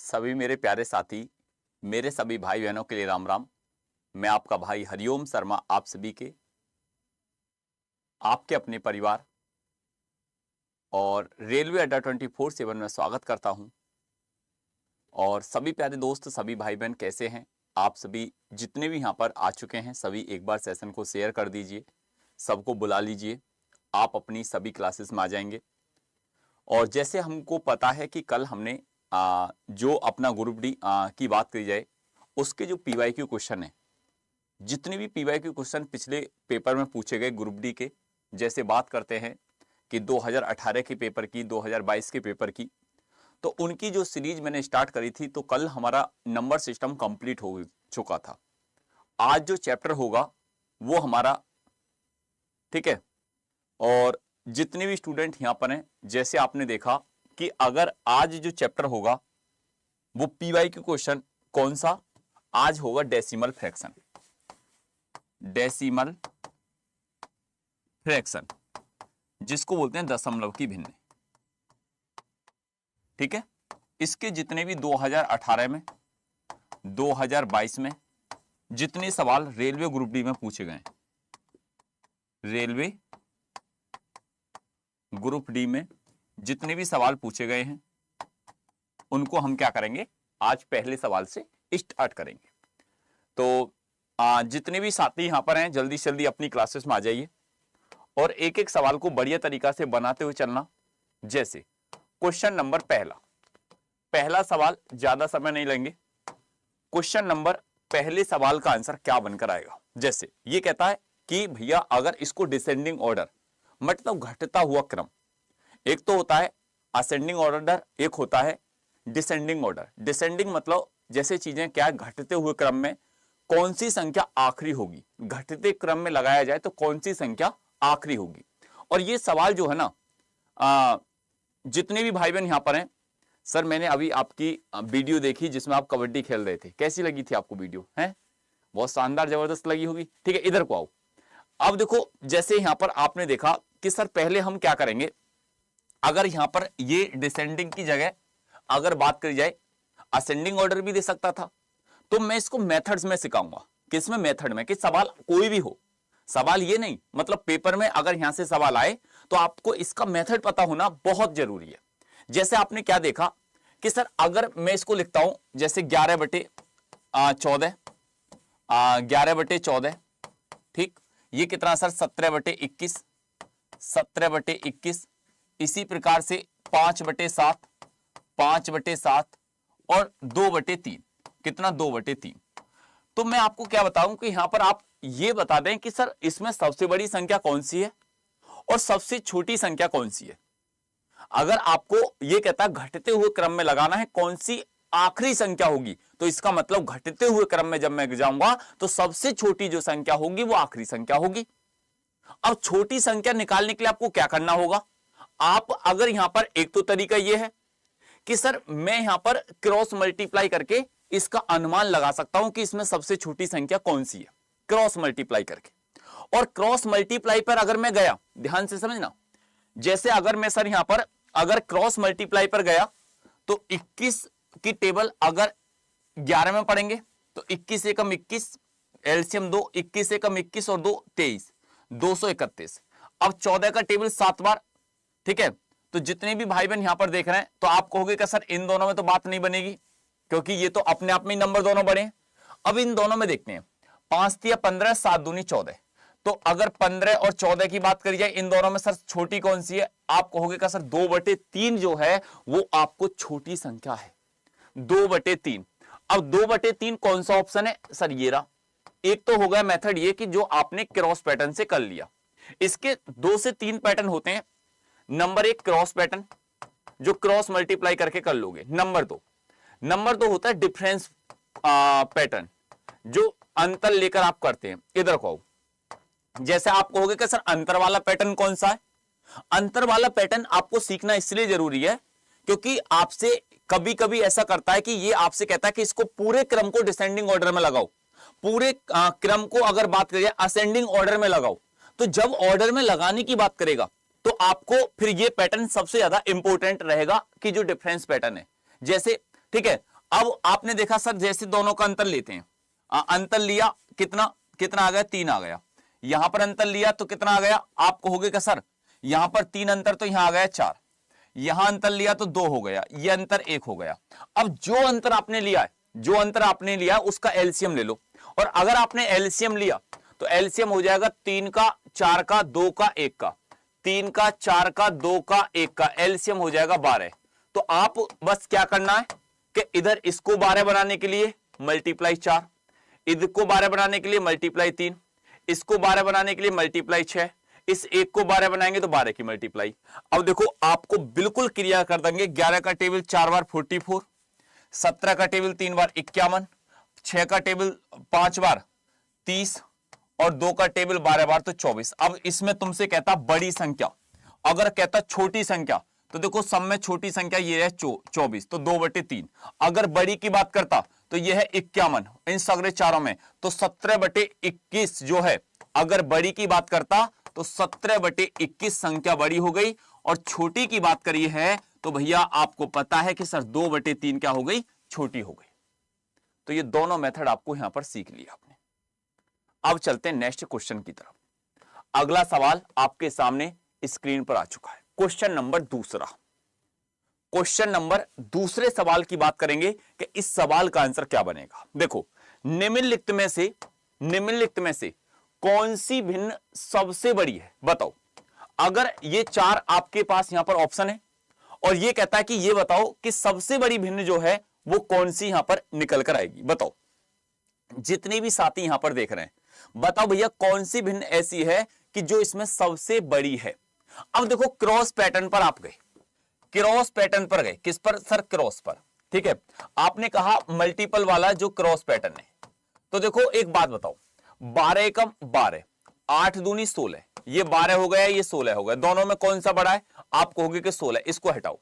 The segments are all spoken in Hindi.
सभी मेरे प्यारे साथी, मेरे सभी भाई बहनों के लिए राम राम। मैं आपका भाई हरिओम शर्मा आप सभी के, आपके अपने परिवार और रेलवे अड्डा 24/7 में स्वागत करता हूं। और सभी प्यारे दोस्त, सभी भाई बहन कैसे हैं आप सभी? जितने भी यहां पर आ चुके हैं सभी एक बार सेशन को शेयर कर दीजिए, सबको बुला लीजिए, आप अपनी सभी क्लासेस में आ जाएंगे। और जैसे हमको पता है कि कल हमने जो अपना ग्रुप डी की बात करी जाए, उसके जो पीवाईक्यू क्वेश्चन है, जितने भी पीवाईक्यू क्वेश्चन पिछले पेपर में पूछे गए ग्रुप डी के, जैसे बात करते हैं कि 2018 के पेपर की, 2022 के पेपर की, तो उनकी जो सीरीज मैंने स्टार्ट करी थी, तो कल हमारा नंबर सिस्टम कंप्लीट हो चुका था। आज जो चैप्टर होगा वो हमारा, ठीक है, और जितने भी स्टूडेंट यहां पर हैं, जैसे आपने देखा कि अगर आज जो चैप्टर होगा वो पीवाईक्यू क्वेश्चन कौन सा आज होगा, डेसिमल फ्रैक्शन। डेसिमल फ्रैक्शन जिसको बोलते हैं दशमलव की भिन्न, ठीक है। इसके जितने भी 2018 में, 2022 में जितने सवाल रेलवे ग्रुप डी में पूछे गए, रेलवे ग्रुप डी में जितने भी सवाल पूछे गए हैं उनको हम क्या करेंगे, आज पहले सवाल से स्टार्ट करेंगे। तो जितने भी साथी यहां पर हैं जल्दी से जल्दी अपनी क्लासेस में आ जाइए और एक एक सवाल को बढ़िया तरीका से बनाते हुए चलना। जैसे क्वेश्चन नंबर पहला सवाल, ज्यादा समय नहीं लेंगे। क्वेश्चन नंबर पहले सवाल का आंसर क्या बनकर आएगा? जैसे ये कहता है कि भैया अगर इसको डिसेंडिंग ऑर्डर, मतलब घटता हुआ क्रम, एक तो होता है असेंडिंग ऑर्डर, एक होता है डिसेंडिंग ऑर्डर। डिसेंडिंग मतलब जैसे चीजें क्या घटते हुए क्रम में कौन सी संख्या आखिरी होगी, घटते क्रम में लगाया जाए तो कौन सी संख्या आखिरी होगी। और ये सवाल जो है ना, जितने भी भाई बहन यहां पर हैं, सर मैंने अभी आपकी वीडियो देखी जिसमें आप कबड्डी खेल रहे थे, कैसी लगी थी आपको वीडियो? है बहुत शानदार, जबरदस्त लगी होगी। ठीक है, इधर को आओ। अब देखो, जैसे यहां पर आपने देखा कि सर पहले हम क्या करेंगे, अगर यहां पर ये डिसेंडिंग की जगह अगर बात करी जाए, असेंडिंग ऑर्डर भी दे सकता था, तो मैं इसको मेथड्स में सिखाऊंगा। किसमें? मेथड में, कि सवाल कोई भी हो, सवाल ये नहीं, मतलब पेपर में अगर यहां से सवाल आए तो आपको इसका मेथड पता होना बहुत जरूरी है। जैसे आपने क्या देखा कि सर अगर मैं इसको लिखता हूं, जैसे 11/14, 11/14, ठीक, ये कितना सर? 17/21, 17/21। इसी प्रकार से 5/7, 5/7 और 2/3, कितना? 2/3। तो मैं आपको क्या बताऊं कि यहां पर आप ये बता दें कि सर इसमें सबसे बड़ी संख्या कौन सी है और सबसे छोटी संख्या कौन सी है। अगर आपको ये कहता है घटते हुए क्रम में लगाना है कौन सी आखिरी संख्या होगी, तो इसका मतलब घटते हुए क्रम में जब मैं जाऊंगा तो सबसे छोटी जो संख्या होगी वो आखिरी संख्या होगी। अब छोटी संख्या निकालने के लिए आपको क्या करना होगा? आप अगर यहां पर, एक तो तरीका यह है कि सर मैं यहां पर क्रॉस मल्टीप्लाई करके इसका अनुमान लगा सकता हूं कि इसमें सबसे छोटी संख्या कौन सी है, क्रॉस मल्टीप्लाई करके। और क्रॉस मल्टीप्लाई पर अगर मैं गया, ध्यान से समझना, जैसे अगर मैं सर यहां पर अगर क्रॉस मल्टीप्लाई पर गया तो 21 की टेबल अगर 11 में पढ़ेंगे तो 21 एकम 21, एलसीएम 2, 21 एकम 21 और 2 23, 231। अब 14 का टेबल 7 बार, ठीक है। तो जितने भी भाई बहन यहां पर देख रहे हैं तो आप कहोगे कि सर इन दोनों में तो बात नहीं बनेगी, क्योंकि ये तो अपने आप में नंबर दोनों बड़े हैं। अब इन दोनों में देखते हैं, 5 तिया 15, 7 दूनी 14। तो अगर 15 और 14 की बात करी जाए, इन दोनों में सर छोटी कौन सी है? आप कहोगे कि सर 2/3 जो है वो आपको छोटी संख्या है, 2/3। अब 2/3 कौन सा ऑप्शन है? सर ये रहा। एक तो हो गया मेथड ये कि जो आपने क्रॉस पैटर्न से कर लिया। इसके 2 से 3 पैटर्न होते हैं। नंबर 1 क्रॉस पैटर्न, जो क्रॉस मल्टीप्लाई करके कर लोगे। नंबर 2 होता है डिफरेंस पैटर्न, जो अंतर लेकर आप करते हैं। इधर को आओ। जैसे आप कहोगे कि सर अंतर वाला पैटर्न कौन सा है? अंतर वाला पैटर्न आपको सीखना इसलिए जरूरी है क्योंकि आपसे कभी कभी ऐसा करता है कि ये आपसे कहता है कि इसको पूरे क्रम को डिसेंडिंग ऑर्डर में लगाओ, पूरे क्रम को अगर बात करिए असेंडिंग ऑर्डर में लगाओ। तो जब ऑर्डर में लगाने की बात करेगा तो आपको फिर ये पैटर्न सबसे ज्यादा इंपॉर्टेंट रहेगा कि जो डिफरेंस पैटर्न है। जैसे ठीक है, अब आपने देखा सर जैसे दोनों का अंतर लेते हैं, अंतर लिया कितना कितना आ गया 3 आ गया, यहां पर अंतर लिया तो कितना आ गया, आप कहोगे कि सर यहां पर 3 अंतर तो यहां आ गया 4, यहां अंतर लिया तो 2 हो गया, यह अंतर 1 हो गया। अब जो अंतर आपने लिया है, जो अंतर आपने लिया उसका एलसीएम ले लो, और अगर आपने एलसीएम लिया तो एलसीएम हो जाएगा 3 का 4 का 2 का 1 का, 3 का 4 का 2 का 1 का, एलसीएम हो जाएगा 12। तो आप बस क्या करना है कि इधर इसको 12 बनाने के लिए मल्टीप्लाई 4, इधर को 12 बनाने के लिए मल्टीप्लाई 3, इसको 12 बनाने के लिए मल्टीप्लाई 6, इस एक को 12 बनाएंगे तो 12 की मल्टीप्लाई। अब देखो आपको बिल्कुल क्लियर कर देंगे, 11 का टेबल 4 बार 44, 17 का टेबल 3 बार 51, 6 का टेबल 5 बार 30 और 2 का टेबल 12 बार तो 24। अब इसमें तुमसे कहता बड़ी संख्या, अगर कहता छोटी संख्या तो देखो सब में छोटी संख्या ये है 24 तो 2/3, अगर बड़ी की बात करता तो यह है 51 इन सगरे चारों में, तो 17/21 जो है, अगर बड़ी की बात करता तो 17/21 संख्या बड़ी हो गई, और छोटी की बात करी है तो भैया आपको पता है कि सर 2/3 क्या हो गई, छोटी हो गई। तो ये दोनों मेथड आपको यहां पर सीख लिया आपने। अब चलते हैं नेक्स्ट क्वेश्चन की तरफ। अगला सवाल आपके सामने स्क्रीन पर आ चुका है, क्वेश्चन नंबर दूसरा। क्वेश्चन नंबर दूसरे सवाल की बात करेंगे कि इस सवाल का आंसर क्या बनेगा। देखो निम्नलिखित में से कौन सी भिन्न सबसे बड़ी है, बताओ। अगर ये 4 आपके पास यहां पर ऑप्शन है और ये कहता है कि ये बताओ कि सबसे बड़ी भिन्न जो है वो कौन सी यहां पर निकल कर आएगी, बताओ। जितने भी साथी यहां पर देख रहे हैं बताओ भैया कौन सी भिन्न ऐसी है कि जो इसमें सबसे बड़ी है। अब देखो क्रॉस पैटर्न पर आप गए, क्रॉस पैटर्न पर गए, किस पर सर, क्रॉस पर, ठीक है। आपने कहा मल्टीपल वाला जो क्रॉस पैटर्न है, तो देखो एक बात बताओ, 12 एकम 12, 8 दूनी 16, ये 12 हो गया, ये 16 हो गया, दोनों में कौन सा बड़ा है, आप कहोगे कि 16, इसको हटाओ।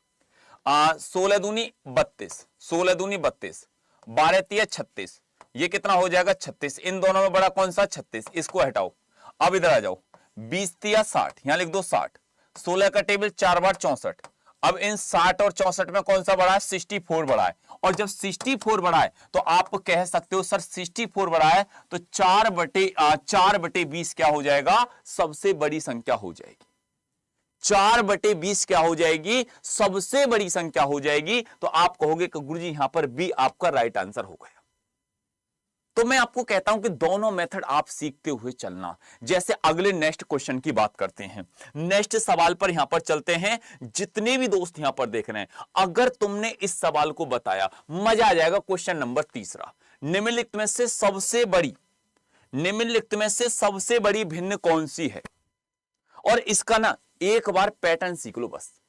16 दूनी 32, 16 दूनी 32, 12 तिया 36, ये कितना हो जाएगा 36, इन दोनों में बड़ा कौन सा 36, इसको हटाओ। अब इधर आ जाओ, 20 तिया 60, यहां लिख दो 60, 16 का टेबल 4 बार 64, अब इन 60 और 64 में कौन सा बड़ा है, 64 बड़ा है। और जब 64 बड़ा है तो आप कह सकते हो सर 64 बड़ा है तो 4/20 क्या हो जाएगा, सबसे बड़ी संख्या हो जाएगी। 4/20 क्या हो जाएगी, सबसे बड़ी संख्या हो जाएगी। तो आप कहोगे कि गुरुजी यहां पर बी आपका राइट आंसर हो गया। तो मैं आपको कहता हूं कि दोनों मेथड आप सीखते हुए चलना। जैसे अगले नेक्स्ट क्वेश्चन की बात करते हैं, नेक्स्ट सवाल पर यहां पर चलते हैं। जितने भी दोस्त यहां पर देख रहे हैं, अगर तुमने इस सवाल को बताया मजा आ जाएगा। क्वेश्चन नंबर तीसरा, निम्नलिखित में से सबसे बड़ी भिन्न कौन सी है। और इसका ना एक बार पैटर्न सीख लो, बस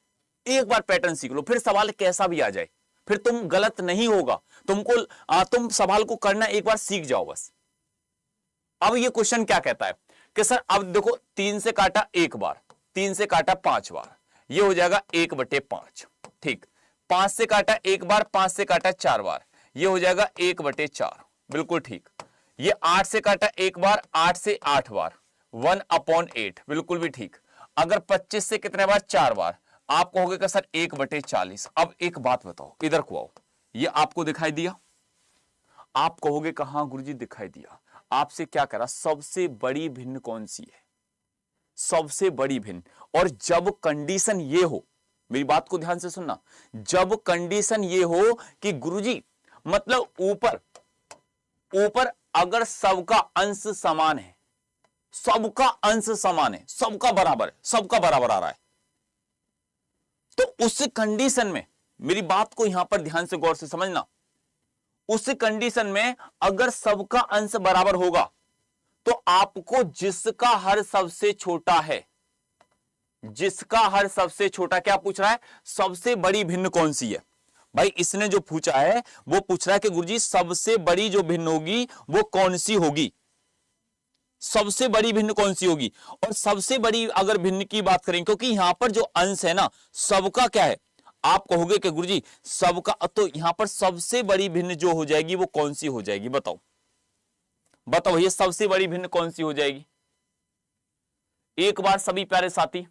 एक बार पैटर्न सीख लो, फिर सवाल कैसा भी आ जाए फिर तुम गलत नहीं होगा। तुम सवाल को करना एक बार सीख जाओ बस। अब ये क्वेश्चन क्या कहता है कि सर अब देखो 3 से काटा 1 बार, 3 से काटा 5 बार, ये हो जाएगा 1/5, ठीक। 5 से काटा 1 बार, 5 से काटा 4 बार, ये हो जाएगा 1/4, बिल्कुल ठीक। ये 8 से काटा 1 बार, 8 से 8 बार, 1/8, बिल्कुल भी ठीक। अगर 25 से कितने बार, 4 बार, आप कहोगे कि सर 1/40। अब एक बात बताओ, इधर को आओ, ये आपको दिखाई दिया, आप कहोगे कहां गुरुजी दिखाई दिया। आपसे क्या करा, सबसे बड़ी भिन्न कौन सी है, सबसे बड़ी भिन्न। और जब कंडीशन ये हो, मेरी बात को ध्यान से सुनना, जब कंडीशन ये हो कि गुरुजी मतलब ऊपर अगर सबका अंश समान है, सबका अंश समान है, सबका बराबर है, सबका बराबर आ रहा है, तो उस कंडीशन में मेरी बात को यहां पर ध्यान से गौर से समझना, उस कंडीशन में अगर सबका अंश बराबर होगा तो आपको जिसका हर सबसे छोटा है, जिसका हर सबसे छोटा, क्या पूछ रहा है, सबसे बड़ी भिन्न कौन सी है। भाई इसने जो पूछा है वो पूछ रहा है कि गुरुजी सबसे बड़ी जो भिन्न होगी वो कौन सी होगी, सबसे बड़ी भिन्न कौन सी होगी। और सबसे बड़ी अगर भिन्न की बात करें, क्योंकि यहां पर जो अंश है ना सबका क्या है, आप कहोगे कि गुरुजी सबका, तो यहां पर सबसे बड़ी भिन्न जो हो जाएगी वो कौन सी हो जाएगी, बताओ बताओ ये सबसे बड़ी भिन्न कौन सी हो जाएगी। एक बार सभी प्यारे साथी,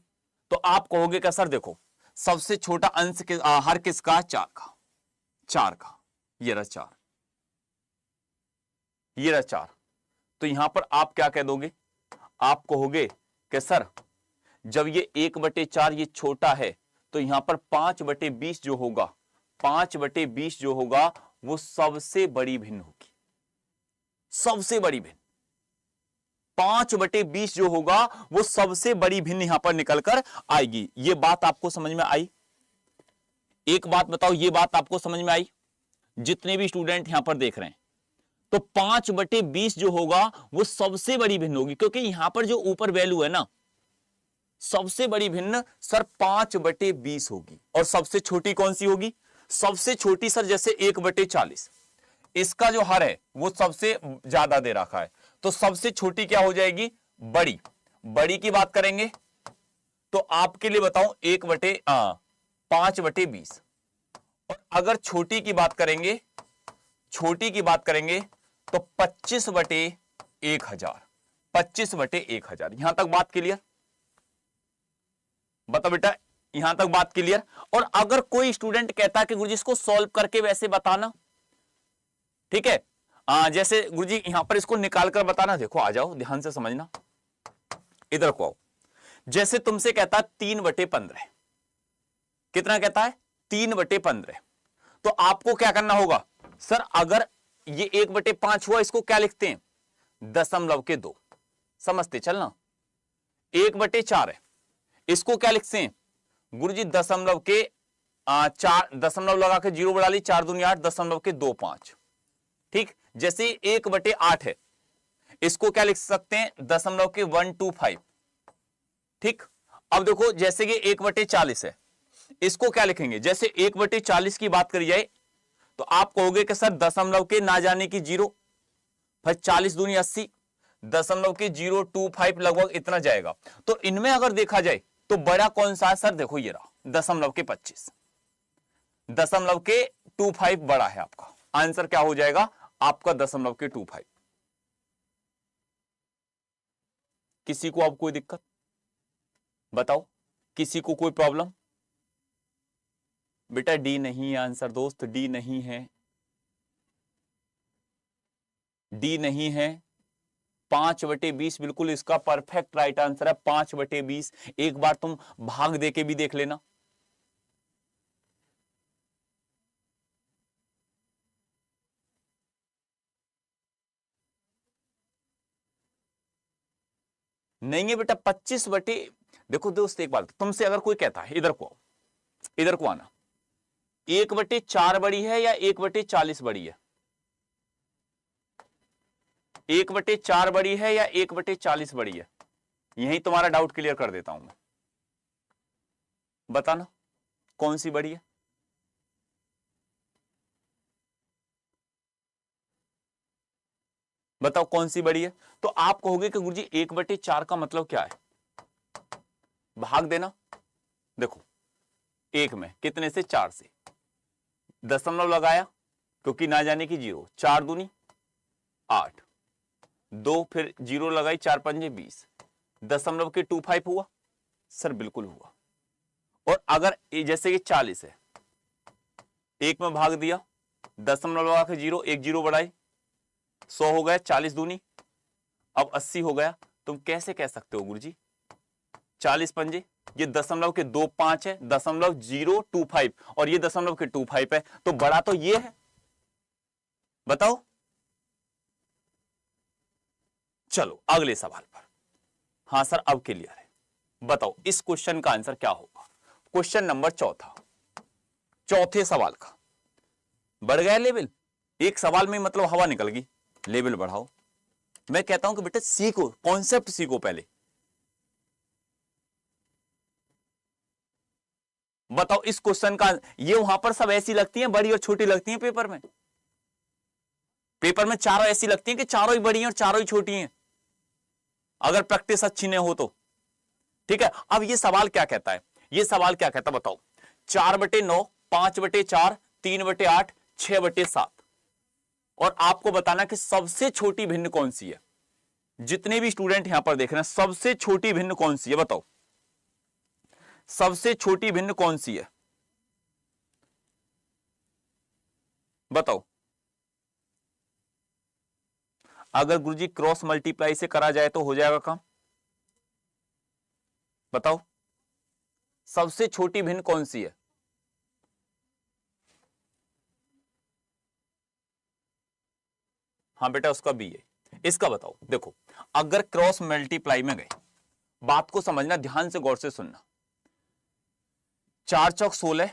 तो आप कहोगे कि सर देखो सबसे छोटा अंश हर किसका, 4 का, ये रहा 4, ये रहा 4। तो यहां पर आप क्या कह दोगे, आप कहोगे कि सर जब ये 1/4 ये छोटा है तो यहां पर 5/20 जो होगा, 5/20 जो होगा वो सबसे बड़ी भिन्न होगी, सबसे बड़ी भिन्न 5/20 जो होगा वो सबसे बड़ी भिन्न यहां पर निकलकर आएगी। ये बात आपको समझ में आई? एक बात बताओ, ये बात आपको समझ में आई? जितने भी स्टूडेंट यहां पर देख रहे हैं, तो 5/20 जो होगा वो सबसे बड़ी भिन्न होगी, क्योंकि यहां पर जो ऊपर वैल्यू है ना, सबसे बड़ी भिन्न सर 5/20 होगी। और सबसे छोटी कौन सी होगी? सबसे छोटी सर जैसे 1/40, इसका जो हर है वो सबसे ज्यादा दे रखा है, तो सबसे छोटी क्या हो जाएगी? बड़ी। बड़ी की बात करेंगे तो आपके लिए बताऊं 5/20। और अगर छोटी की बात करेंगे, छोटी की बात करेंगे तो 25/1000, 25/1000। यहां तक बात क्लियर? बताओ बेटा, यहां तक बात क्लियर? और अगर कोई स्टूडेंट कहता है कि गुरुजी इसको सॉल्व करके वैसे बताना, ठीक है, जैसे गुरुजी यहां पर इसको निकाल कर बताना, देखो आ जाओ ध्यान से समझना, इधर को आओ। जैसे तुमसे कहता है 3/15, कितना कहता है? 3/15। तो आपको क्या करना होगा? सर अगर ये 1/5 हुआ, इसको क्या लिखते हैं? 0.2। समझते चलना। 1/4 है, इसको क्या लिखते हैं गुरुजी? 4 दशमलव लगा के 0 बढ़ा ली, 4 दूनी 8, 0.25। ठीक, जैसे 1/8 है, इसको क्या लिख सकते हैं? 0.125। ठीक, अब देखो जैसे कि 1/40 है, इसको क्या लिखेंगे? जैसे 1/40 की बात करी जाए तो आप कहोगे कि सर दशमलव के ना जाने की 0, फिर 40 दूनी 80, 0.025 लगभग इतना जाएगा। तो इनमें अगर देखा जाए तो बड़ा कौन सा है सर? देखो ये रहा 0.25, 0.25 बड़ा है आपका। आंसर क्या हो जाएगा आपका? 0.25। किसी को अब कोई दिक्कत बताओ? किसी को कोई प्रॉब्लम? बेटा डी नहीं है आंसर दोस्त, डी नहीं है, डी नहीं है। 5/20 बिल्कुल इसका परफेक्ट राइट आंसर है। 5/20। एक बार तुम भाग दे के भी देख लेना। नहीं है बेटा 25/, देखो दोस्त एक बात तुमसे अगर कोई कहता है, इधर को, इधर को आना, 1/4 बड़ी है या 1/40 बड़ी है? 1/4 बड़ी है या 1/40 बड़ी है? यही तुम्हारा डाउट क्लियर कर देता हूं मैं। बताना कौन सी बड़ी है? बताओ कौन सी बड़ी है? तो आप कहोगे कि गुरुजी 1/4 का मतलब क्या है? भाग देना। देखो एक में कितने से? 4 से, दशमलव लगाया क्योंकि ना जाने की 0, 4 दूनी 8, 2 फिर 0 लगाई, 4 पंजे 20, 0.25 हुआ सर? बिल्कुल हुआ। और अगर जैसे कि 40 है, एक में भाग दिया, दशमलव लगा के 0, 1 0 बढ़ाई, 100 हो गया, 40 दूनी अब 80 हो गया। तुम कैसे कह सकते हो गुरुजी 40 पंजे, ये 0.25 है, 0.025 और ये 0.25 है, तो बड़ा तो ये है। बताओ। चलो अगले सवाल पर। हां सर अब क्लियर है। बताओ इस क्वेश्चन का आंसर क्या होगा? क्वेश्चन नंबर 4, चौथे सवाल का। बढ़ गया लेवल? एक सवाल में मतलब हवा निकल गई। लेवल बढ़ाओ। मैं कहता हूं कि बेटा सीखो, कॉन्सेप्ट सीखो पहले। बताओ इस क्वेश्चन का, ये वहां पर सब ऐसी लगती हैं, बड़ी और छोटी लगती हैं पेपर में। पेपर में चारों ऐसी लगती हैं कि चारों ही बड़ी हैं और चारों ही छोटी हैं, अगर प्रैक्टिस अच्छी नहीं हो तो। ठीक है, अब ये सवाल क्या कहता है? ये सवाल क्या कहता है बताओ? 4/9, 5/4, 3/8, 6/7 और आपको बताना कि सबसे छोटी भिन्न कौन सी है। जितने भी स्टूडेंट यहां पर देख रहे हैं, सबसे छोटी भिन्न कौन सी है? बताओ सबसे छोटी भिन्न कौन सी है? बताओ अगर गुरुजी क्रॉस मल्टीप्लाई से करा जाए तो हो जाएगा काम? बताओ सबसे छोटी भिन्न कौन सी है? हाँ बेटा उसका बी है। इसका बताओ। देखो अगर क्रॉस मल्टीप्लाई में गए, बात को समझना, ध्यान से गौर से सुनना। 4 चौक 16,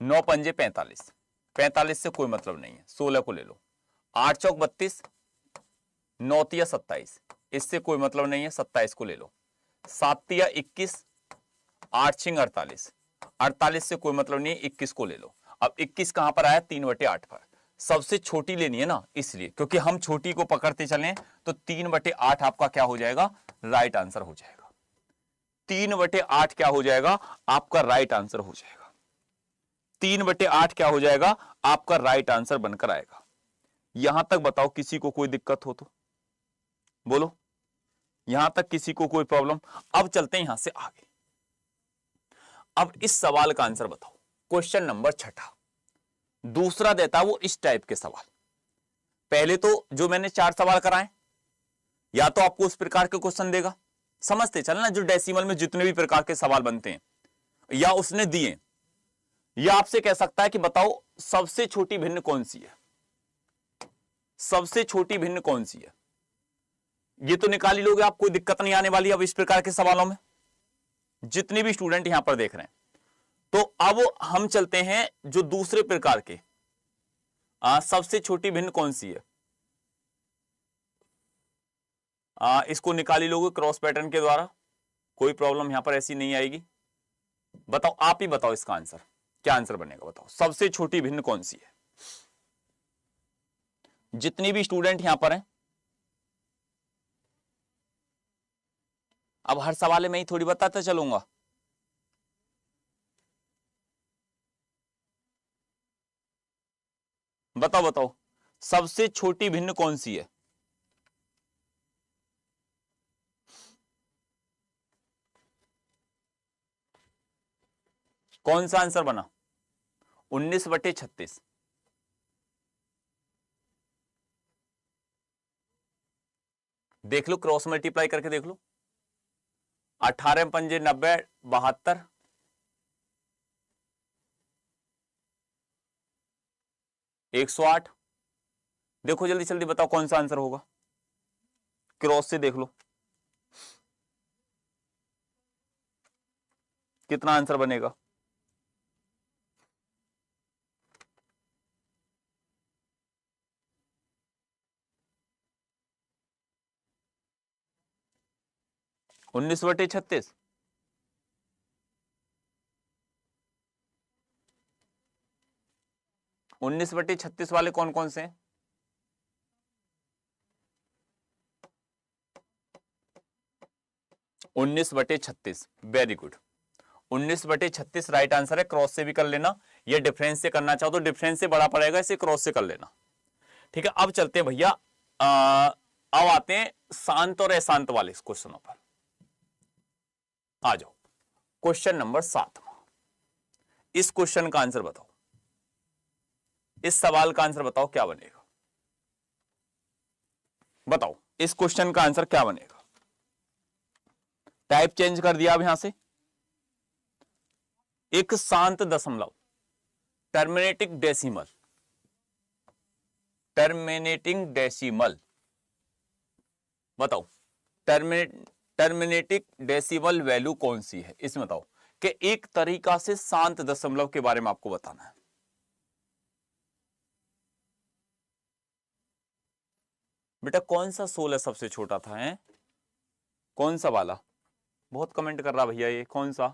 9 पंजे 45, 45 से कोई मतलब नहीं है, 16 को ले लो। 8 चौक 32, 9 तिया 27, इससे कोई मतलब नहीं है, 27 को ले लो। 7 तिया 21, 8 छिंग 48, 48 से कोई मतलब नहीं है, 21 को ले लो। अब 21 कहां पर आया? 3/8 पर। सबसे छोटी लेनी है ना, इसलिए, क्योंकि हम छोटी को पकड़ते चलें तो 3/8 आपका क्या हो जाएगा? राइट आंसर हो जाएगा। 3/8 क्या हो जाएगा? आपका राइट आंसर हो जाएगा। 3/8 क्या हो जाएगा? आपका राइट आंसर बनकर आएगा। यहां तक बताओ किसी को कोई दिक्कत हो तो बोलो, यहां तक किसी को कोई प्रॉब्लम? अब चलते हैं यहां से आगे। अब इस सवाल का आंसर बताओ। क्वेश्चन नंबर 6 दूसरा देता वो इस टाइप के सवाल। पहले तो जो मैंने 4 सवाल कराए, या तो आपको उस प्रकार के क्वेश्चन देगा, समझते चलना, जो डेसिमल में जितने भी प्रकार के सवाल बनते हैं, या उसने दिए, या आपसे कह सकता है कि बताओ सबसे छोटी भिन्न कौन सी है? सबसे छोटी भिन्न कौन सी है? ये तो निकाल ही लोगे आप, कोई दिक्कत नहीं आने वाली अब इस प्रकार के सवालों में, जितने भी स्टूडेंट यहां पर देख रहे हैं। तो अब हम चलते हैं जो दूसरे प्रकार के, सबसे छोटी भिन्न कौन सी है? इसको निकाल ही लोगे क्रॉस पैटर्न के द्वारा, कोई प्रॉब्लम यहां पर ऐसी नहीं आएगी। बताओ, आप ही बताओ इसका आंसर क्या आंसर बनेगा? बताओ सबसे छोटी भिन्न कौन सी है? जितनी भी स्टूडेंट यहां पर हैं, अब हर सवाल में ही थोड़ी बताता चलूंगा। बताओ बताओ सबसे छोटी भिन्न कौन सी है? कौन सा आंसर बना? 19/36। देख लो, क्रॉस मल्टीप्लाई करके देख लो। 18 पंजे 90, 72, 108। देखो जल्दी जल्दी बताओ कौन सा आंसर होगा, क्रॉस से देख लो कितना आंसर बनेगा। उन्नीस बटे 36। उन्नीस बटे 36 वाले कौन कौन से हैं? उन्नीस बटे 36, वेरी गुड। 19/36 राइट आंसर है। क्रॉस से भी कर लेना, या डिफरेंस से करना चाहो तो डिफरेंस से बड़ा पड़ेगा, इसे क्रॉस से कर लेना। ठीक है, अब चलते हैं भैया, अब आते हैं शांत और अशांत वाले क्वेश्चनों पर। आ जाओ, क्वेश्चन नंबर 7। इस क्वेश्चन का आंसर बताओ, इस सवाल का आंसर बताओ क्या बनेगा? बताओ इस क्वेश्चन का आंसर क्या बनेगा? टाइप चेंज कर दिया अब यहां से। एक शांत दशमलव, टर्मिनेटिंग डेसिमल, टर्मिनेटिंग डेसिमल, बताओ टर्मिनेटिंग डेसिमल वैल्यू कौन सी है? इसमें बताओ कि एक तरीका से शांत दशमलव के बारे में आपको बताना है। बेटा कौन सा 16 सबसे छोटा था? है कौन सा वाला? बहुत कमेंट कर रहा भैया, ये कौन सा?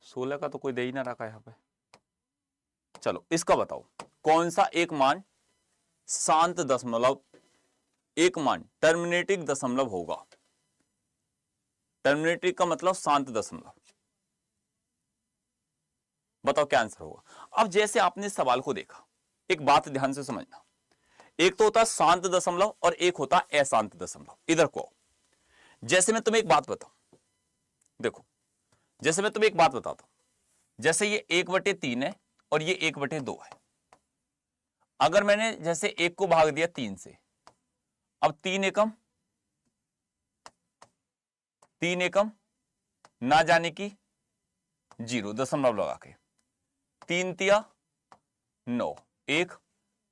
सोलह का तो कोई दे ही ना रखा यहां पे। चलो इसका बताओ, कौन सा एक मान शांत दशमलव, एक मान टर्मिनेटिंग दशमलव होगा? टर्मिनेटिंग का मतलब शांत दशमलव। बताओ क्या आंसर होगा? अब जैसे आपने सवाल को देखा, एक बात ध्यान से समझना, एक तो होता शांत दशमलव और एक होता अशांत दशमलव। इधर को जैसे मैं तुम्हें एक बात बताऊं, देखो जैसे मैं तुम्हें एक बात बताता हूं, जैसे ये 1/3 है और ये 1/2 है। अगर मैंने जैसे 1 को भाग दिया 3 से, अब 3 एकम ना जाने की 0, दशमलव लगा के, 3 तिया 9, 1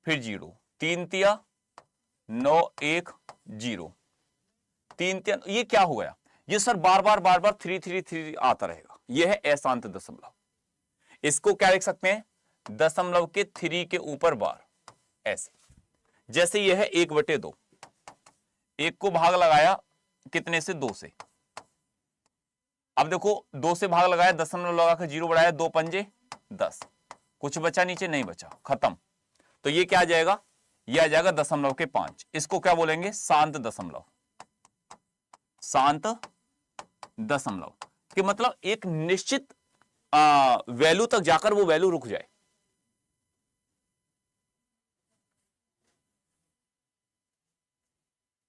फिर 0, 3 तिया 9 1 0, 3 तिया, ये क्या हो गया? ये सर बार बार 3 आता रहेगा। ये है अशांत दशमलव। इसको क्या लिख सकते हैं? दशमलव के 3 के ऊपर बार, ऐसे। जैसे ये है 1/2, 1 को भाग लगाया कितने से? 2 से। अब देखो 2 से भाग लगाया, दशमलव लगा के 0 बढ़ाया, 2 पंजे 10, कुछ बचा नीचे? नहीं बचा, खत्म। तो ये क्या आ जाएगा? ये आ जाएगा दशमलव के 5। इसको क्या बोलेंगे? शांत दशमलव। शांत दशमलव कि मतलब एक निश्चित वैल्यू तक जाकर वो वैल्यू रुक जाए।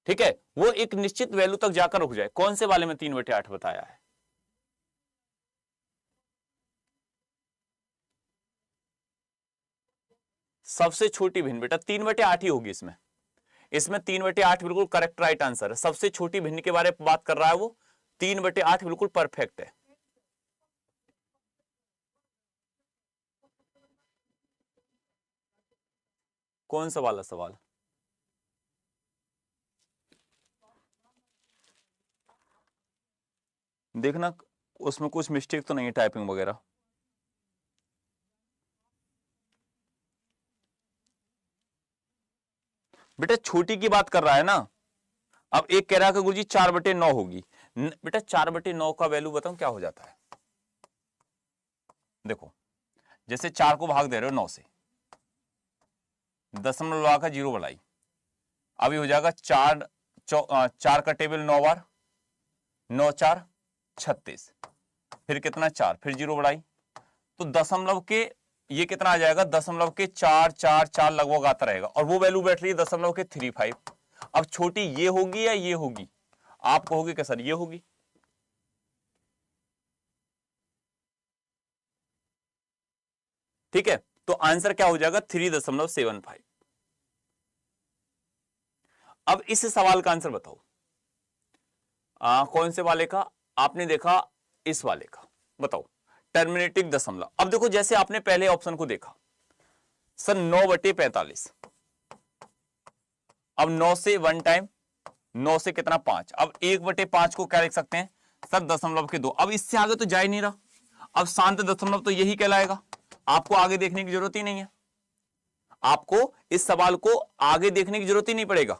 ठीक है, वो एक निश्चित वैल्यू तक जाकर रुक जाए। कौन से वाले में 3/8 बताया है? सबसे छोटी भिन्न बेटा 3/8 ही होगी इसमें। इसमें 3/8 बिल्कुल करेक्ट राइट आंसर है। सबसे छोटी भिन्न के बारे में बात कर रहा है वो, 3/8 बिल्कुल परफेक्ट है। कौन सा वाला सवाल? देखना उसमें कुछ मिस्टेक तो नहीं है, टाइपिंग वगैरह। बेटा छोटी की बात कर रहा है ना। अब एक कह रहा है कि गुरुजी 4/9 होगी। बेटा 4/9 का वैल्यू बताऊं क्या हो जाता है? देखो जैसे 4 को भाग दे रहे हो 9 से, दशमलव लगा 0 बढ़ाई, अभी हो जाएगा 4 का टेबल 9 बार, 9 4 36, फिर कितना 4, फिर 0 बढ़ाई, तो दशमलव के ये कितना आ जाएगा? दशमलव के 4 4 4 लगभग आता रहेगा, और वो वैल्यू बैठ रही है दशमलव के 35। अब छोटी ये होगी या ये होगी? आप कहोगे कि सर ये होगी। ठीक है, तो आंसर क्या हो जाएगा? 3.75। अब इस सवाल का आंसर बताओ। कौन से वाले का? आपने देखा इस वाले का, बताओ। टर्मिनेटिंग दशमलव। अब देखो जैसे आपने पहले ऑप्शन को देखा सर 9/45, अब 9 से 1 टाइम, 9 से कितना 5, अब 1/5 को क्या लिख सकते हैं सर? दशमलव के 2। अब इससे आगे तो जा ही नहीं रहा। अब शांत दशमलव तो यही कहलाएगा। आपको आगे देखने की जरूरत ही नहीं है, आपको इस सवाल को आगे देखने की जरूरत ही नहीं पड़ेगा।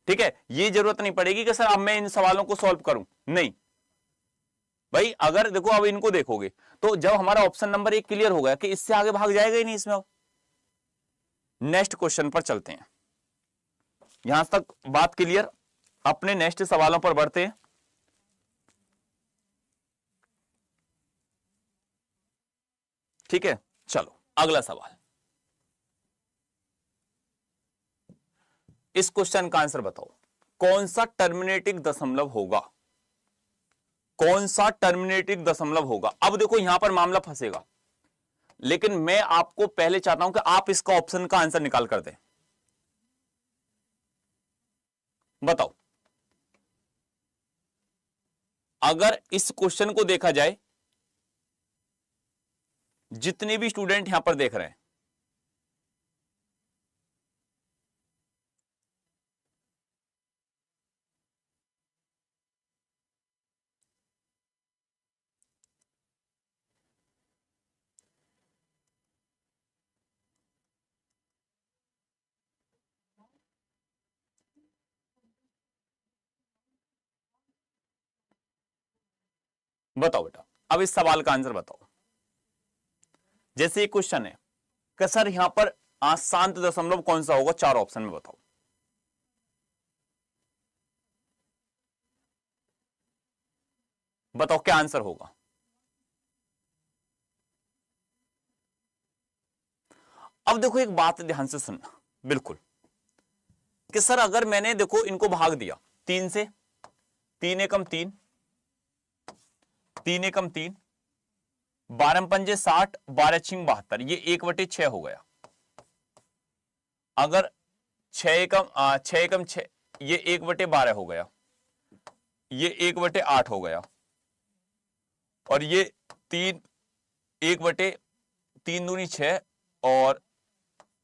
ठीक है, ये जरूरत नहीं पड़ेगी कि सर अब मैं इन सवालों को सॉल्व करूं, नहीं भाई। अगर देखो अब इनको देखोगे तो जब हमारा ऑप्शन नंबर 1 क्लियर हो गया कि इससे आगे भाग जाएगा ही नहीं इसमें। अब नेक्स्ट क्वेश्चन पर चलते हैं। यहां तक बात क्लियर? अपने नेक्स्ट सवालों पर बढ़ते हैं। ठीक है, चलो अगला सवाल। इस क्वेश्चन का आंसर बताओ। कौन सा टर्मिनेटिंग दशमलव होगा? कौन सा टर्मिनेटिंग दशमलव होगा? अब देखो यहां पर मामला फंसेगा, लेकिन मैं आपको पहले चाहता हूं कि आप इसका ऑप्शन का आंसर निकाल कर दें। बताओ, अगर इस क्वेश्चन को देखा जाए, जितने भी स्टूडेंट यहां पर देख रहे हैं, बताओ बेटा, अब इस सवाल का आंसर बताओ। जैसे एक क्वेश्चन है कि सर यहां पर शांत दशमलव कौन सा होगा? 4 ऑप्शन में बताओ। बताओ क्या आंसर होगा? अब देखो एक बात ध्यान से सुनना, बिल्कुल, कि सर अगर मैंने देखो इनको भाग दिया 3 से, 3 एकम 3, 3 एकम 3, 12 पंजे 60, 12 छिंग 72, ये 1/6 हो गया। अगर 6 एकम 6, ये 1/12 हो गया, ये 1/8 हो गया, और ये 3, 1/3 दूनी 6 और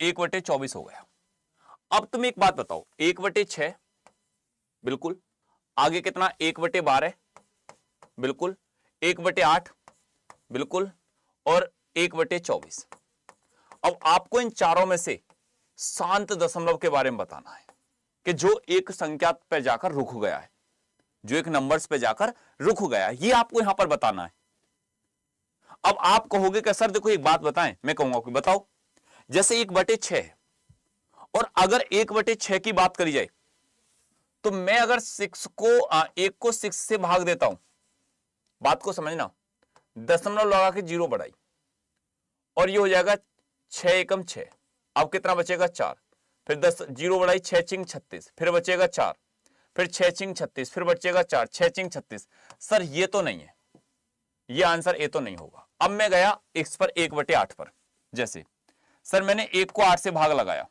1/24 हो गया। अब तुम एक बात बताओ, 1/6 बिल्कुल, आगे कितना 1/12 बिल्कुल, 1/8 बिल्कुल, और 1/24। अब आपको इन चारों में से शांत दशमलव के बारे में बताना है कि जो एक संख्या पर जाकर रुक गया है, जो एक नंबर्स पे जाकर रुक गया है, ये आपको यहां पर बताना है। अब आप कहोगे कि सर देखो एक बात बताएं, मैं कहूंगा कि बताओ, जैसे 1/6 है, और अगर 1/6 की बात करी जाए तो मैं अगर 6 को 1 को 6 से भाग देता हूं, बात को समझना, दशमलव लगा के 0 बढ़ाई, और ये हो जाएगा 6 एकम 6। अब कितना बचेगा 4, फिर 10 0 बढ़ाई, 6 छिंग 36, फिर बचेगा 4, फिर 6 छिंग 36, फिर बचेगा 4, 6 छिंग 36। सर ये तो नहीं है, ये आंसर ए तो नहीं होगा। अब मैं गया इस पर 1/8 पर, जैसे सर मैंने 1 को 8 से भाग लगाया,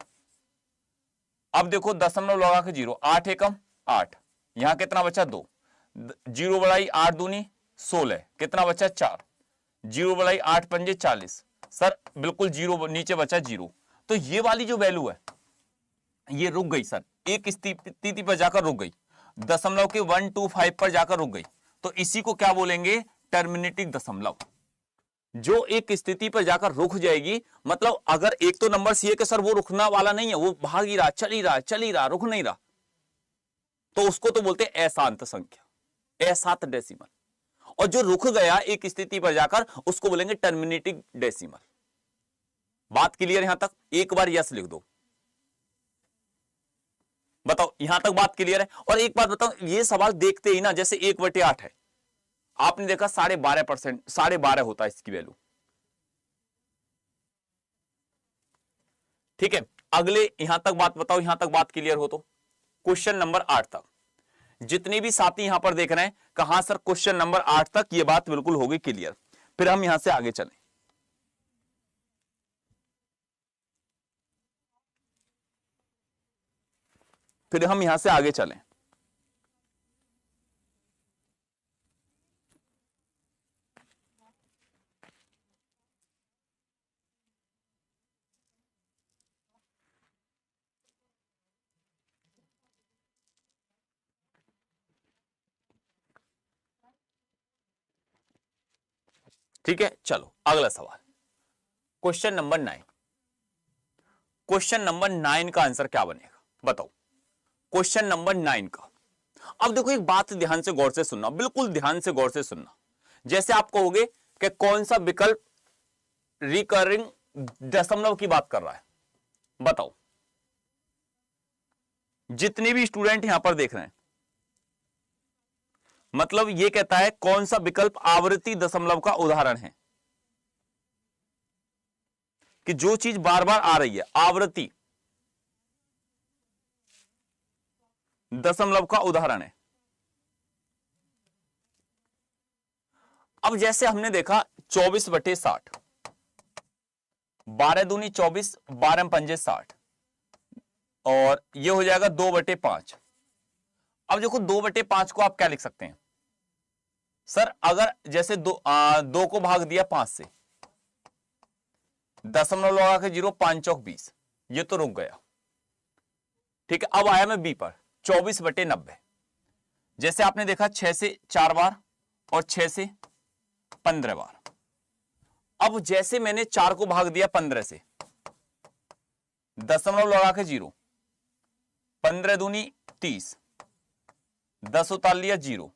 अब देखो दशमलव लगा के 0, 8 एकम 8, यहां कितना बचा 2, 0 बढ़ाई 8 दूनी 16, कितना बचा 4, 0 बढ़ाई 8 पंजे 40, सर बिल्कुल 0 नीचे बचा 0। तो ये वाली जो वैल्यू है ये रुक गई सर, एक स्थिति पर जाकर रुक गई, दशमलव के 125 पर जाकर रुक गई। तो इसी को क्या बोलेंगे, टर्मिनेटिंग दशमलव। जो एक स्थिति पर जाकर रुक जाएगी, मतलब अगर एक तो नंबर सी है कि सर वो रुकना वाला नहीं है, वो भाग ही रहा, चल ही रहा, चल ही रहा, रुक नहीं रहा, तो उसको तो बोलते हैं अशांत संख्या, अशांत डेसिमल। और जो रुक गया एक स्थिति पर जाकर, उसको बोलेंगे टर्मिनेटिंग डेसिमल। बात क्लियर यहां तक? एक बार यस लिख दो, बताओ यहां तक बात क्लियर है? और एक बात बताओ, ये सवाल देखते ही ना, जैसे 1/8 है, आपने देखा 12.5%, 12.5 होता है इसकी वैल्यू, ठीक है। अगले यहां तक बात बताओ, यहां तक बात क्लियर हो तो क्वेश्चन नंबर 8 तक, जितने भी साथी यहां पर देख रहे हैं, कहां सर क्वेश्चन नंबर 8 तक ये बात बिल्कुल होगी क्लियर। फिर हम यहां से आगे चलें, फिर हम यहां से आगे चलें। ठीक है, चलो अगला सवाल, क्वेश्चन नंबर 9। क्वेश्चन नंबर 9 का आंसर क्या बनेगा बताओ, क्वेश्चन नंबर 9 का। अब देखो एक बात ध्यान से गौर से सुनना, बिल्कुल ध्यान से गौर से सुनना। जैसे आप कहोगे कि कौन सा विकल्प रिकरिंग दशमलव की बात कर रहा है, बताओ। जितने भी स्टूडेंट यहां पर देख रहे हैं, मतलब यह कहता है कौन सा विकल्प आवृत्ति दशमलव का उदाहरण है, कि जो चीज बार बार आ रही है, आवृत्ति दशमलव का उदाहरण है। अब जैसे हमने देखा 24/60, 12 दूनी 24, 12 पंजे 60, और ये हो जाएगा 2/5। अब देखो 2/5 को आप क्या लिख सकते हैं सर, अगर जैसे दो को भाग दिया 5 से, दशमलव लगा के 0, 5 चौक 20, ये तो रुक गया, ठीक है। अब आया मैं बी पर, 24/90। जैसे आपने देखा 6 से 4 बार और 6 से 15 बार। अब जैसे मैंने 4 को भाग दिया 15 से, दशमलव लगा के 0, 15 दूनी 30, 10 उतार लिया 0,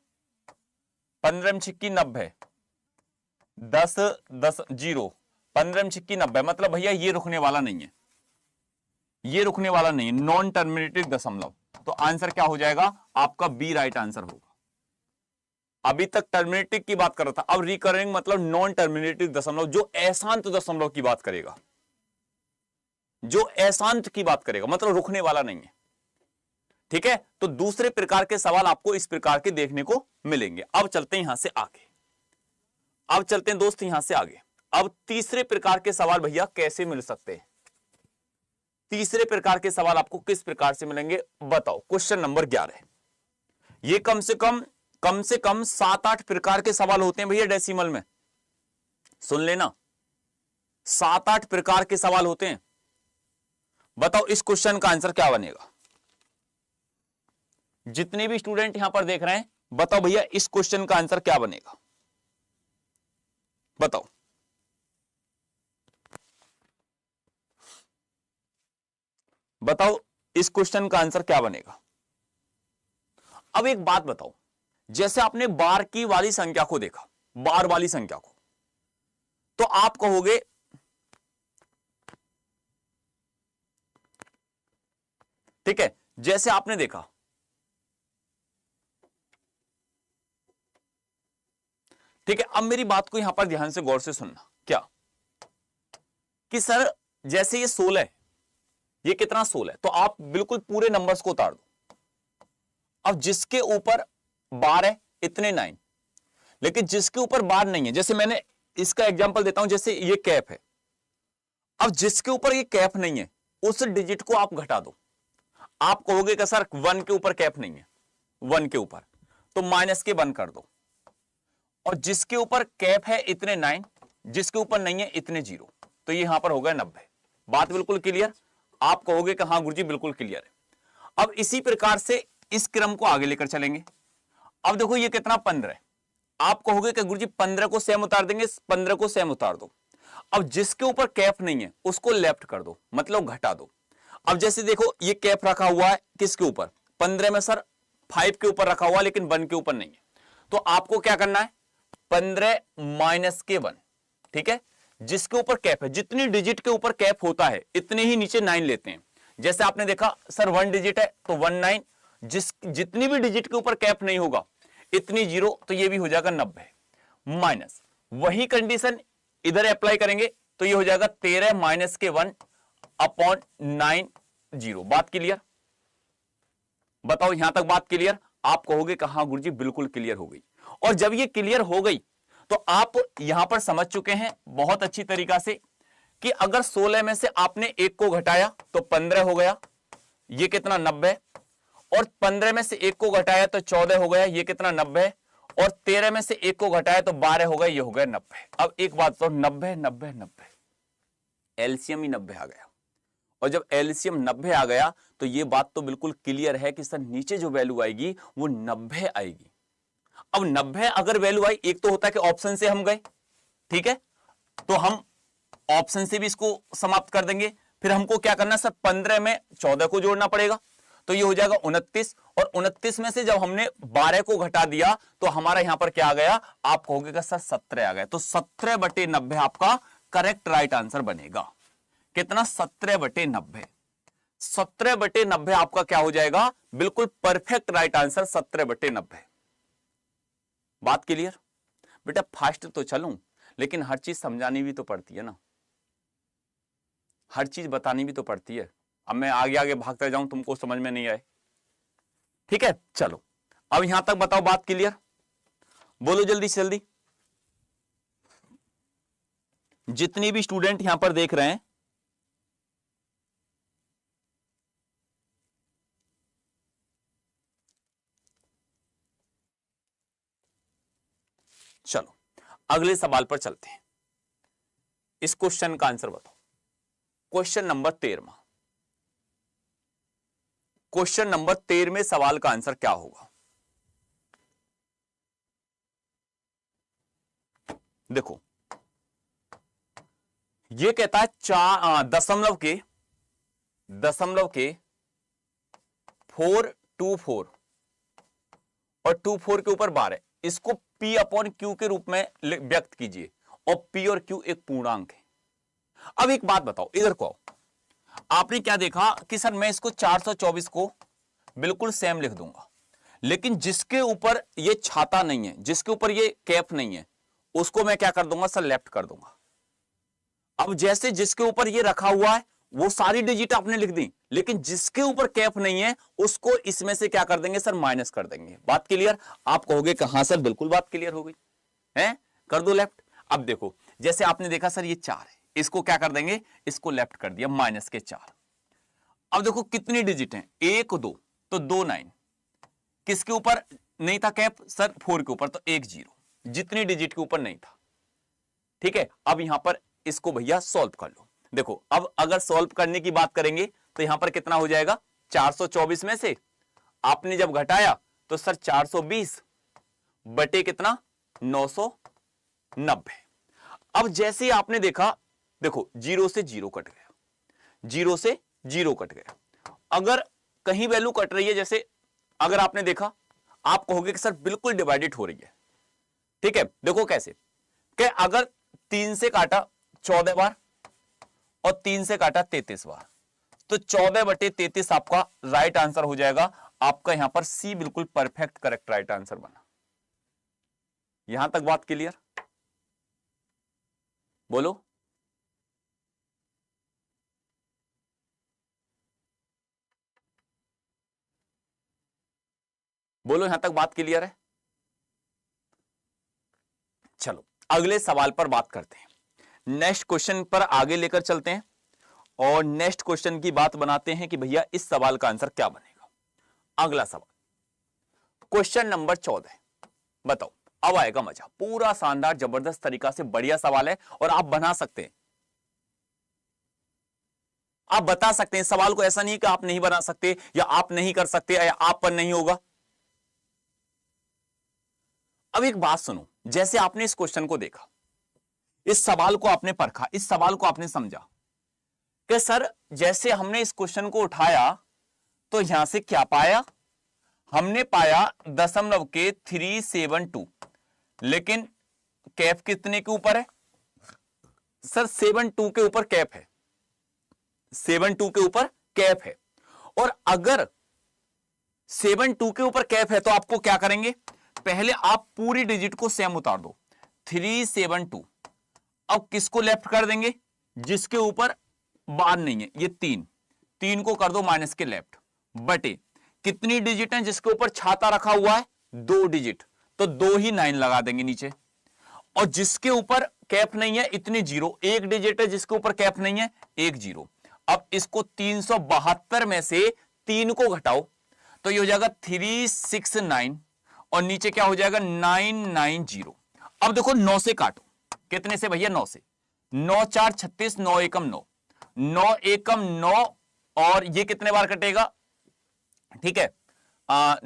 15 छिक्की 90, 10 0, 15 छिक्की 90, मतलब भैया ये रुकने वाला नहीं है, ये रुकने वाला नहीं है, नॉन टर्मिनेटिव दशमलव। तो आंसर क्या हो जाएगा आपका, बी राइट आंसर होगा। अभी तक टर्मिनेटिव की बात कर रहा था, अब रिकरिंग मतलब नॉन टर्मिनेटिव दशमलव, जो अशांत दशमलव की बात करेगा, जो अशांत की बात करेगा, मतलब रुकने वाला नहीं है, ठीक है। तो दूसरे प्रकार के सवाल आपको इस प्रकार के देखने को मिलेंगे। अब चलते हैं यहां से आगे, अब चलते हैं दोस्त यहां से आगे। अब तीसरे प्रकार के सवाल भैया कैसे मिल सकते हैं, तीसरे प्रकार के सवाल आपको किस प्रकार से मिलेंगे बताओ। क्वेश्चन नंबर 11, ये कम से कम 7-8 प्रकार के सवाल होते हैं भैया डेसिमल में, सुन लेना 7-8 प्रकार के सवाल होते हैं। बताओ इस क्वेश्चन का आंसर क्या बनेगा। जितने भी स्टूडेंट यहां पर देख रहे हैं बताओ भैया इस क्वेश्चन का आंसर क्या बनेगा, बताओ। बताओ इस क्वेश्चन का आंसर क्या बनेगा। अब एक बात बताओ, जैसे आपने बार की वाली संख्या को देखा, बार वाली संख्या को, तो आप कहोगे ठीक है, जैसे आपने देखा ठीक है। अब मेरी बात को यहां पर ध्यान से गौर से सुनना, क्या कि सर जैसे ये 16 है, ये कितना 16 है, तो आप बिल्कुल पूरे नंबर्स को उतार दो। अब जिसके ऊपर बार है इतने 9, लेकिन जिसके ऊपर बार नहीं है, जैसे मैंने इसका एग्जांपल देता हूं, जैसे ये कैप है। अब जिसके ऊपर ये कैप नहीं है उस डिजिट को आप घटा दो। आप कहोगे कि सर 1 के ऊपर कैप नहीं है, 1 के ऊपर, तो माइनस के 1 कर दो। और जिसके ऊपर कैप है इतने 9, जिसके ऊपर नहीं है इतने 0, तो ये यहां पर हो गया 90। बात बिल्कुल क्लियर। आप कहोगे कि हाँ गुरुजी बिल्कुल क्लियर है। अब इसी प्रकार से इस क्रम को आगे लेकर चलेंगे। अब देखो ये कितना 15 है, आप कहोगे कि गुरुजी 15 को सेम उतार देंगे, 15 को सेम उतार दो। अब जिसके ऊपर कैप नहीं है उसको लेफ्ट कर दो, मतलब घटा दो। अब जैसे देखो ये कैप रखा हुआ है किसके ऊपर, 15 में सर 5 के ऊपर रखा हुआ, लेकिन 1 के ऊपर नहीं है, तो आपको क्या करना है 15 माइनस के 1, ठीक है। जिसके ऊपर कैप है, जितनी डिजिट के ऊपर कैप होता है इतने ही नीचे 9 लेते हैं। जैसे आपने देखा सर 1 डिजिट है तो 1 9, जितनी भी डिजिट के ऊपर कैप नहीं होगा इतनी 0, तो ये भी हो जाएगा 90 माइनस। वही कंडीशन इधर अप्लाई करेंगे तो ये हो जाएगा 13 माइनस के 1 अपॉन 9 0। बात क्लियर। बताओ यहां तक बात क्लियर। आप कहोगे कि हाँ गुरुजी बिल्कुल क्लियर हो गई। और जब ये क्लियर हो गई तो आप यहां पर समझ चुके हैं बहुत अच्छी तरीका से कि अगर 16 में से आपने 1 को घटाया तो 15 हो गया, ये कितना 90, और 15 में से 1 को घटाया तो 14 हो गया, ये कितना 90, और 13 में से 1 को घटाया तो 12 हो गया, ये हो गया 90। अब एक बात तो 90 90 90 एलसीएम ही 90 आ गया। और जब एलसीएम 90 आ गया तो ये बात तो बिल्कुल क्लियर है कि सर नीचे जो वैल्यू आएगी वो 90 आएगी। अब 90 अगर वैल्यू आई, एक तो होता है कि ऑप्शन से हम गए, ठीक है, तो हम ऑप्शन से भी इसको समाप्त कर देंगे। फिर हमको क्या करना है सर 15 में 14 को जोड़ना पड़ेगा, तो ये हो जाएगा 29, और 29 में से जब हमने 12 को घटा दिया तो हमारा यहां पर क्या आ गया, आप कहोगे कि सर 17 आ गया। तो 17/90 आपका करेक्ट राइट आंसर बनेगा। कितना 17/90, 17/90 आपका क्या हो जाएगा, बिल्कुल परफेक्ट राइट आंसर 17/90। बात क्लियर। बेटा फास्ट तो चलूं लेकिन हर चीज समझानी भी तो पड़ती है ना, हर चीज बतानी भी तो पड़ती है। अब मैं आगे आगे भागता जाऊं तुमको समझ में नहीं आए, ठीक है। चलो अब यहां तक बताओ बात क्लियर, बोलो जल्दी से जल्दी। जितने भी स्टूडेंट यहां पर देख रहे हैं चलो अगले सवाल पर चलते हैं। इस क्वेश्चन का आंसर बताओ। क्वेश्चन नंबर 13, क्वेश्चन नंबर 13 सवाल का आंसर क्या होगा। देखो ये कहता है दशमलव के 424 और 24 के ऊपर 12, इसको P अपॉन Q के रूप में व्यक्त कीजिए, और P और Q एक पूर्णांक है। अब एक बात बताओ, इधर को आओ। आपने क्या देखा कि सर मैं इसको 424 को बिल्कुल सेम लिख दूंगा, लेकिन जिसके ऊपर ये छाता नहीं है, जिसके ऊपर ये कैप नहीं है, उसको मैं क्या कर दूंगा सर, लेफ्ट कर दूंगा। अब जैसे जिसके ऊपर ये रखा हुआ है वो सारी डिजिट आपने लिख दी, लेकिन जिसके ऊपर कैप नहीं है उसको इसमें से क्या कर देंगे सर, माइनस कर देंगे। बात क्लियर। आप कहोगे कि हाँ सर बिल्कुल बात क्लियर हो गई है, कर दो लेफ्ट। अब देखो जैसे आपने देखा सर ये 4 है, इसको क्या कर देंगे, इसको लेफ्ट कर दिया माइनस के 4। अब देखो कितनी डिजिट हैं, 1 2, तो 2 9, किसके ऊपर नहीं था कैप सर, 4 के ऊपर, तो 1 0, जितनी डिजिट के ऊपर नहीं था। ठीक है, अब यहां पर इसको भैया सॉल्व कर लो। देखो अब अगर सॉल्व करने की बात करेंगे तो यहां पर कितना हो जाएगा, 424 में से आपने जब घटाया तो सर 420 बटे कितना 990। अब जैसे ही आपने देखा, देखो 0 से 0 कट गया, 0 से 0 कट गया। अगर कहीं वैल्यू कट रही है, जैसे अगर आपने देखा, आप कहोगे कि सर बिल्कुल डिवाइडेड हो रही है। ठीक है, देखो कैसे, कि अगर 3 से काटा 14 बार और 3 से काटा 33 बार, तो 14 बटे 33 आपका राइट आंसर हो जाएगा। आपका यहां पर सी बिल्कुल परफेक्ट करेक्ट राइट आंसर बना। यहां तक बात क्लियर, बोलो। बोलो यहां तक बात क्लियर है। चलो अगले सवाल पर बात करते हैं, नेक्स्ट क्वेश्चन पर आगे लेकर चलते हैं और नेक्स्ट क्वेश्चन की बात बनाते हैं कि भैया इस सवाल का आंसर क्या बनेगा। अगला सवाल क्वेश्चन नंबर 14, बताओ। अब आएगा मजा, पूरा शानदार जबरदस्त तरीका से बढ़िया सवाल है और आप बना सकते हैं, आप बता सकते हैं सवाल को। ऐसा नहीं कि आप नहीं बना सकते या आप नहीं कर सकते या आप पर नहीं होगा। अब एक बात सुनो, जैसे आपने इस क्वेश्चन को देखा, इस सवाल को आपने परखा, इस सवाल को आपने समझा कि सर जैसे हमने इस क्वेश्चन को उठाया तो यहां से क्या पाया, हमने पाया 0.372, लेकिन कैप कितने के ऊपर है सर, 72 के ऊपर कैप है, 72 के ऊपर कैप है। और अगर 72 के ऊपर कैप है तो आपको क्या करेंगे, पहले आप पूरी डिजिट को सेम उतार दो, 372। अब किसको लेफ्ट कर देंगे, जिसके ऊपर बार नहीं है, ये 3 को कर दो माइनस के लेफ्ट, बटे कितनी डिजिट है जिसके ऊपर छाता रखा हुआ है, 2 डिजिट, तो 2 ही 9 लगा देंगे नीचे। और जिसके ऊपर कैप नहीं है इतनी 0, 1 डिजिट है जिसके ऊपर कैप नहीं है, 1 0। अब इसको 372 में से 3 को घटाओ तो ये हो जाएगा 369 और नीचे क्या हो जाएगा 990। अब देखो 9 से काटो, कितने से भैया, 9 से, 9 4 36, 9 एकम 9, 9 एकम 9, और ये कितने बार कटेगा, ठीक है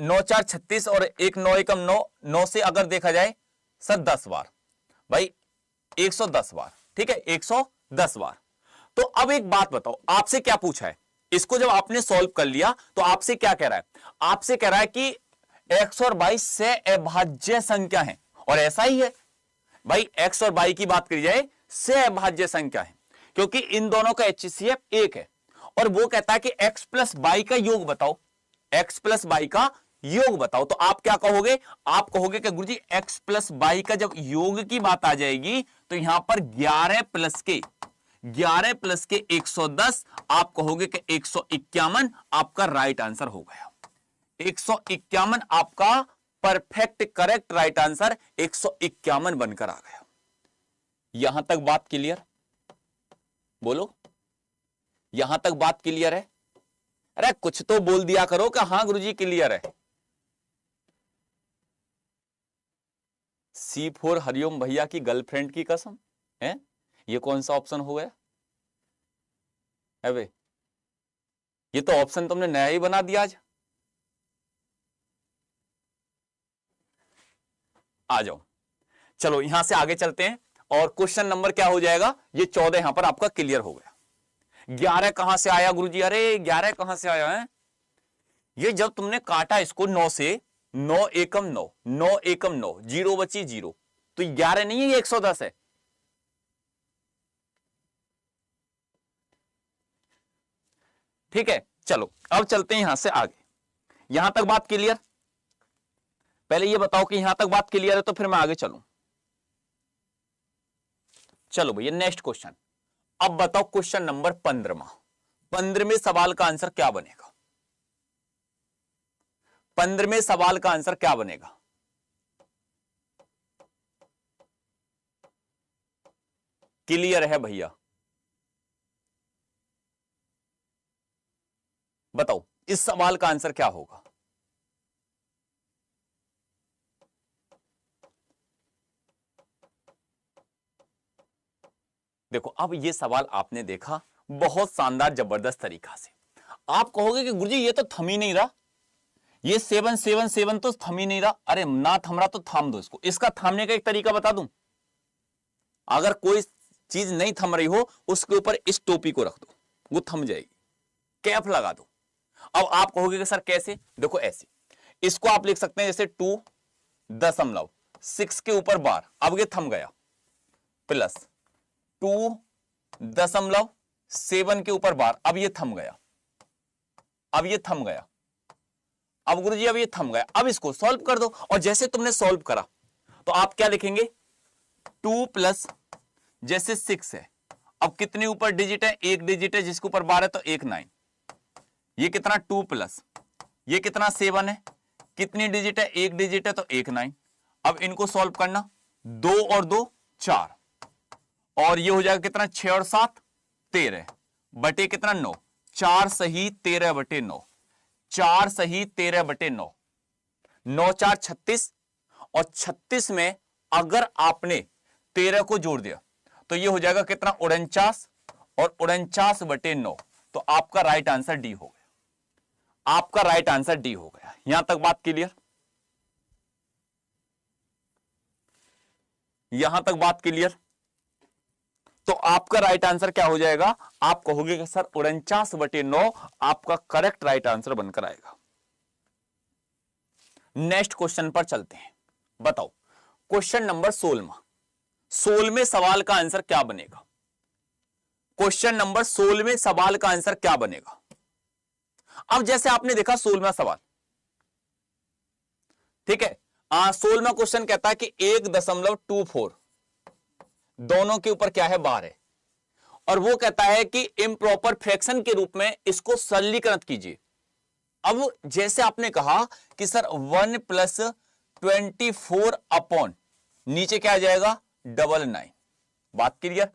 9 4 36 और 1 9 एकम 9, 9 से अगर देखा जाए सर 10 बार, भाई 110 बार, ठीक है 110 बार। तो अब एक बात बताओ, आपसे क्या पूछा है, इसको जब आपने सॉल्व कर लिया तो आपसे क्या कह रहा है, आपसे कह रहा है कि x और y से अभाज्य संख्या है, और ऐसा ही है भाई, x और y की बात करी जाए से अभाज्य संख्या है, क्योंकि इन दोनों का HCF 1 है। और वो कहता है कि x प्लस y का योग बताओ, x प्लस y का योग बताओ। तो आप क्या कहोगे, आप कहोगे कि गुरुजी x प्लस y का जब योग की बात आ जाएगी तो यहां पर 11 प्लस के 110, आप कहोगे कि 151 आपका राइट आंसर हो गया। 151 आपका परफेक्ट करेक्ट राइट आंसर 151 बनकर आ गया। यहां तक बात क्लियर, बोलो यहां तक बात क्लियर है। अरे कुछ तो बोल दिया करो कि हां गुरुजी क्लियर है। C4 हरिओम भैया की गर्लफ्रेंड की कसम है, ये कौन सा ऑप्शन हो गया, अबे ये तो ऑप्शन तुमने नया ही बना दिया आज। आ जाओ, चलो यहां से आगे चलते हैं और क्वेश्चन नंबर क्या हो जाएगा, ये 14 यहां पर आपका क्लियर हो गया। 11 कहां से आया गुरुजी, अरे 11 कहां से आया है, ये जब तुमने काटा इसको 9 से, 9 एकम 9, 9 एकम 9, 0 बची 0, तो 11 नहीं है, ये 110 है। ठीक है, चलो अब चलते हैं यहां से आगे। यहां तक बात क्लियर, पहले ये बताओ कि यहां तक बात क्लियर है तो फिर मैं आगे चलूं। चलो भैया नेक्स्ट क्वेश्चन, अब बताओ क्वेश्चन नंबर 15वां, 15वें सवाल का आंसर क्या बनेगा, 15वें सवाल का आंसर क्या बनेगा। क्लियर है भैया? बताओ इस सवाल का आंसर क्या होगा? देखो अब ये सवाल आपने देखा बहुत शानदार जबरदस्त तरीका से। आप कहोगे कि गुरुजी ये तो थम ही नहीं रहा, ये 777 तो थम ही नहीं रहा। अरे ना थम रहा तो थाम दो इसको। इसका थामने का एक तरीका बता दूं। अगर कोई चीज नहीं थम रही हो उसके ऊपर इस टोपी को रख दो, वो थम जाएगी। कैप लगा दो। अब आप कहोगे कि सर कैसे? देखो ऐसे, इसको आप लिख सकते हैं जैसे 2.6 के ऊपर बार, अब ये थम गया, प्लस 2.7 के ऊपर बार, अब ये थम गया, अब ये थम गया, अब गुरुजी अब ये थम गया। अब इसको सॉल्व कर दो, और जैसे तुमने सॉल्व करा तो आप क्या लिखेंगे? 2 प्लस जैसे 6 है, अब कितने ऊपर डिजिट है? एक डिजिट है, जिसके ऊपर बार है तो एक 9। ये कितना? 2 प्लस ये कितना? 7 है, कितनी डिजिट है? एक डिजिट है तो एक 9। अब इनको सॉल्व करना, 2 और 2 4, और ये हो जाएगा कितना? 6 और 7 13 बटे कितना? 9। 4 सही 13 बटे 9, 4 सही 13 बटे 9, 9 4 36, और 36 में अगर आपने 13 को जोड़ दिया तो ये हो जाएगा कितना? 49, और 49 बटे 9। तो आपका राइट आंसर डी हो गया। आपका राइट आंसर डी हो गया। यहां तक बात क्लियर? यहां तक बात क्लियर? तो आपका राइट आंसर क्या हो जाएगा? आप कहोगे कि सर 49 बटे 9 आपका करेक्ट राइट आंसर बनकर आएगा। नेक्स्ट क्वेश्चन पर चलते हैं। बताओ क्वेश्चन नंबर 16, 16वें सवाल का आंसर क्या बनेगा? क्वेश्चन नंबर 16वें सवाल का आंसर क्या बनेगा? अब जैसे आपने देखा 16वां सवाल, ठीक है, 16वां क्वेश्चन कहता है कि 1.24 दोनों के ऊपर क्या है? बार है, और वो कहता है कि इम्प्रॉपर फ्रैक्शन के रूप में इसको सरलीकृत कीजिए। अब जैसे आपने कहा कि सर 1 प्लस 24 अपॉन नीचे क्या आ जाएगा? 99। बात क्लियर?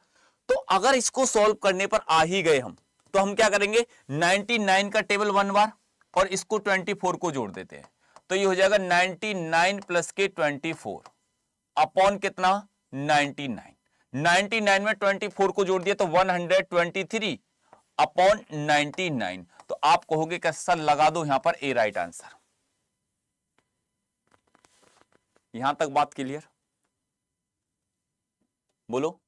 तो अगर इसको सॉल्व करने पर आ ही गए हम, तो हम क्या करेंगे? 99 का टेबल 1 बार, और इसको 24 को जोड़ देते हैं, तो ये हो जाएगा 99 प्लस के 24 अपॉन कितना? 99। 99 में 24 को जोड़ दिया तो 123 अपॉन 99। तो आप कहोगे कि सर लगा दो यहां पर ए राइट आंसर। यहां तक बात क्लियर? बोलो।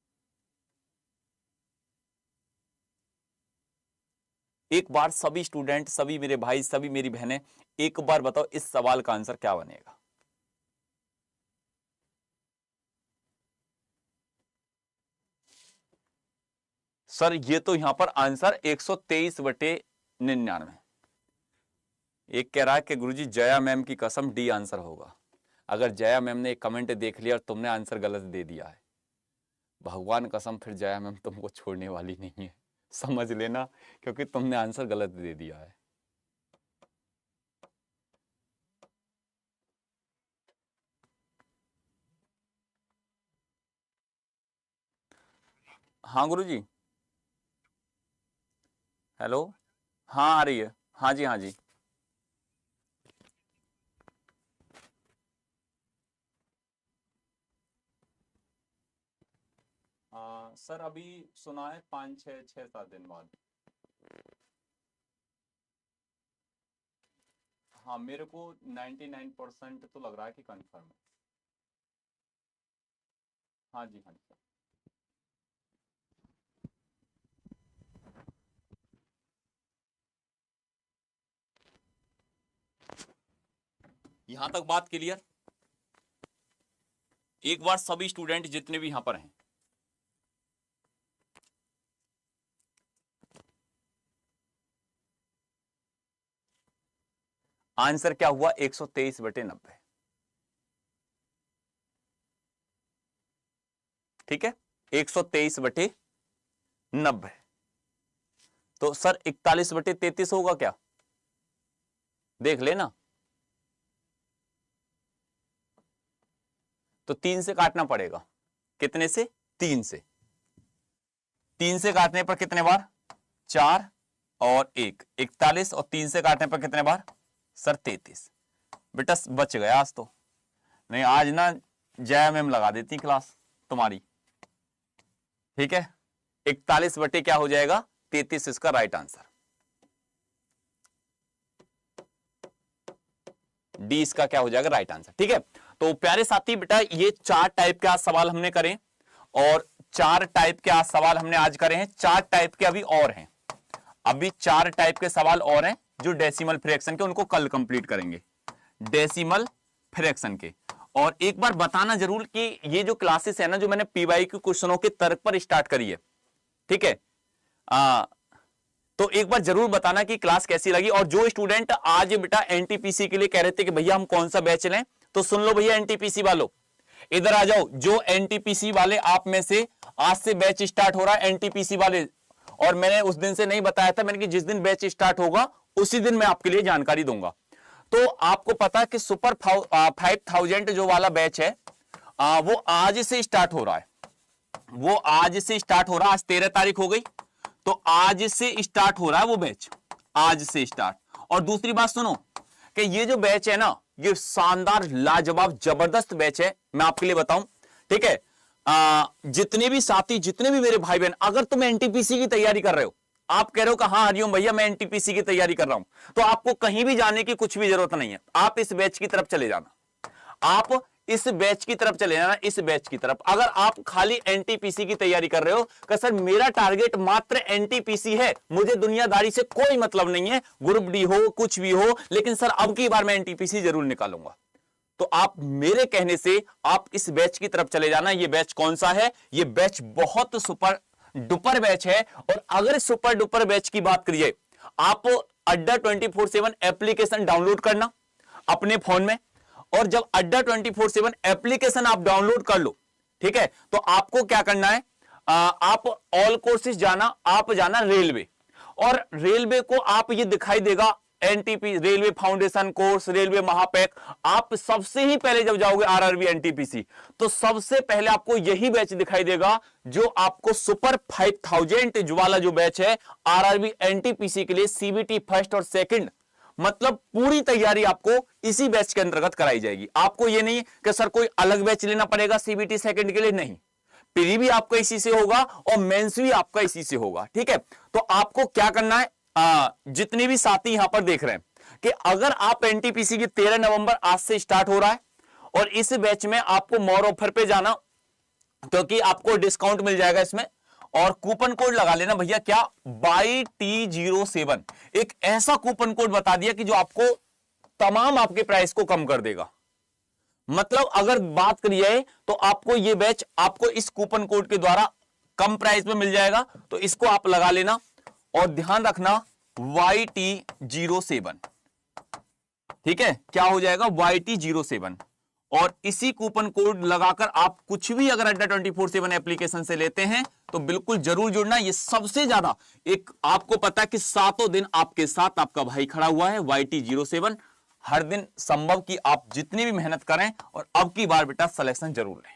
एक बार सभी स्टूडेंट, सभी मेरे भाई, सभी मेरी बहनें, एक बार बताओ इस सवाल का आंसर क्या बनेगा? सर ये तो यहां पर आंसर 123 बटे 99। एक कह रहा है कि गुरुजी जया मैम की कसम डी आंसर होगा। अगर जया मैम ने एक कमेंट देख लिया और तुमने आंसर गलत दे दिया है, भगवान कसम फिर जया मैम तुमको छोड़ने वाली नहीं है, समझ लेना, क्योंकि तुमने आंसर गलत दे दिया है। हाँ गुरुजी। हेलो। हाँ आ रही है। हाँ जी हाँ जी। सर अभी सुना है 5 6 6 7 दिन बाद। हाँ मेरे को 99% तो लग रहा है कि कंफर्म है। हाँ जी हाँ जी। यहां तक बात क्लियर? एक बार सभी स्टूडेंट जितने भी यहां पर हैं, आंसर क्या हुआ? 123 बटे 90। ठीक है, 123 बटे 90। तो सर 41 बटे 33 होगा क्या? देख लेना। तो 3 से काटना पड़ेगा। कितने से? 3 से। 3 से काटने पर कितने बार? 4 और 1 41, और 3 से काटने पर कितने बार सर? 33। बेटा बच गया आज तो, नहीं आज ना जय मैम लगा देती क्लास तुम्हारी। ठीक है, 41 बटे क्या हो जाएगा? 33 इसका राइट आंसर। डी इसका क्या हो जाएगा? Right answer. ठीक है, तो प्यारे साथी बेटा ये 4 टाइप के आज सवाल हमने करें, और 4 टाइप के आज सवाल हमने आज करे हैं। 4 टाइप के अभी और हैं, अभी 4 टाइप के सवाल और हैं जो डेसिमल फ्रैक्शन के, उनको कल कंप्लीट करेंगे, डेसिमल फ्रैक्शन के। और एक बार बताना जरूर कि ये जो क्लासेस है ना, जो मैंने पीवाई के क्वेश्चनों के तर्क पर स्टार्ट करी है, ठीक है, तो एक बार जरूर बताना कि क्लास कैसी लगी। और जो स्टूडेंट आज बेटा एनटीपीसी के लिए कह रहे थे कि भैया हम कौन सा बैच लें, तो सुन लो भैया एनटीपीसी वालों, इधर आ जाओ। जो एनटीपीसी वाले आप में से आज से बैच स्टार्ट हो रहा है एनटीपीसी वाले, और मैंने उस दिन से नहीं बताया था, मैंने कि जिस दिन बैच स्टार्ट होगा उसी दिन मैं आपके लिए जानकारी दूंगा। तो आपको पता है कि सुपर 5000 जो वाला बैच है वो आज से स्टार्ट हो रहा है, वो आज से स्टार्ट हो रहा है। आज 13 तारीख हो गई, तो आज से स्टार्ट हो रहा है वो बैच, आज से स्टार्ट। और दूसरी बात सुनो कि ये जो बैच है ना, ये शानदार लाजवाब जबरदस्त बैच है, मैं आपके लिए बताऊं। ठीक है, जितने भी साथी, जितने भी मेरे भाई बहन, अगर तुम एनटीपीसी की तैयारी कर रहे हो, आप कह रहे हो कि हाँ हरिओम भैया मैं एनटीपीसी की तैयारी कर रहा हूं, तो आपको कहीं भी जाने की कुछ भी जरूरत नहीं है। आप इस बैच की तरफ चले जाना, आप इस बैच की तरफ चले जाना, इस बैच की तरफ। अगर आप खाली एनटीपीसी की तैयारी कर रहे हो कि सर मेरा टारगेट मात्र एनटीपीसी है, मुझे दुनियादारी से कोई मतलब नहीं है, ग्रुप डी हो कुछ भी हो, लेकिन सर अब की बार मैं एनटीपीसी जरूर निकालूंगा, तो आप मेरे कहने से आप इस बैच की तरफ चले जाना। ये बैच कौन सा है? ये बैच बहुत सुपर डुपर बैच है। और अगर सुपर डुपर बैच की बात करिए, आप अड्डा 24/7 एप्लीकेशन डाउनलोड करना अपने फोन में, और जब अड्डा 24/7 एप्लीकेशन आप डाउनलोड कर लो, ठीक है, तो आपको क्या करना है, आप ऑल कोर्सेज जाना, आप जाना रेलवे, और रेलवे को आप ये दिखाई देगा NTP railway foundation course, railway महापैक। आप सबसे ही पहले जब जाओगे आरआरबी एनटीपीसी, तो सबसे पहले आपको यही बैच दिखाई देगा जो आपको सुपर 5000 वाला जो बैच है आरआरबी एनटीपीसी के लिए, सीबीटी फर्स्ट और सेकंड, मतलब पूरी तैयारी आपको इसी बैच के अंतर्गत कराई जाएगी। आपको ये नहीं कि सर कोई अलग बैच लेना पड़ेगा सीबीटी सेकंड के लिए, नहीं, प्री भी आपका इसी से होगा और मेंस भी आपका इसी से होगा। ठीक है, तो आपको क्या करना है, जितने भी साथी यहां पर देख रहे हैं कि अगर आप एनटीपीसी की 13 नवंबर आज से स्टार्ट हो रहा है, और इस बैच में आपको मोर ऑफर पे जाना, क्योंकि आपको डिस्काउंट मिल जाएगा इसमें, और कूपन कोड लगा लेना भैया, क्या YT07, एक ऐसा कूपन कोड बता दिया कि जो आपको तमाम आपके प्राइस को कम कर देगा। मतलब अगर बात करिए तो आपको ये बैच आपको इस कूपन कोड के द्वारा कम प्राइस में मिल जाएगा, तो इसको आप लगा लेना। और ध्यान रखना YT07, ठीक है, क्या हो जाएगा YT07, और इसी कूपन कोड लगाकर आप कुछ भी अगर अड्डा 24/7 एप्लीकेशन से लेते हैं तो बिल्कुल जरूर जुड़ना। ये सबसे ज्यादा एक आपको पता है कि 7 दिन आपके साथ आपका भाई खड़ा हुआ है, YT07। हर दिन संभव कि आप जितनी भी मेहनत करें, और अब की बार बेटा सिलेक्शन जरूर लें,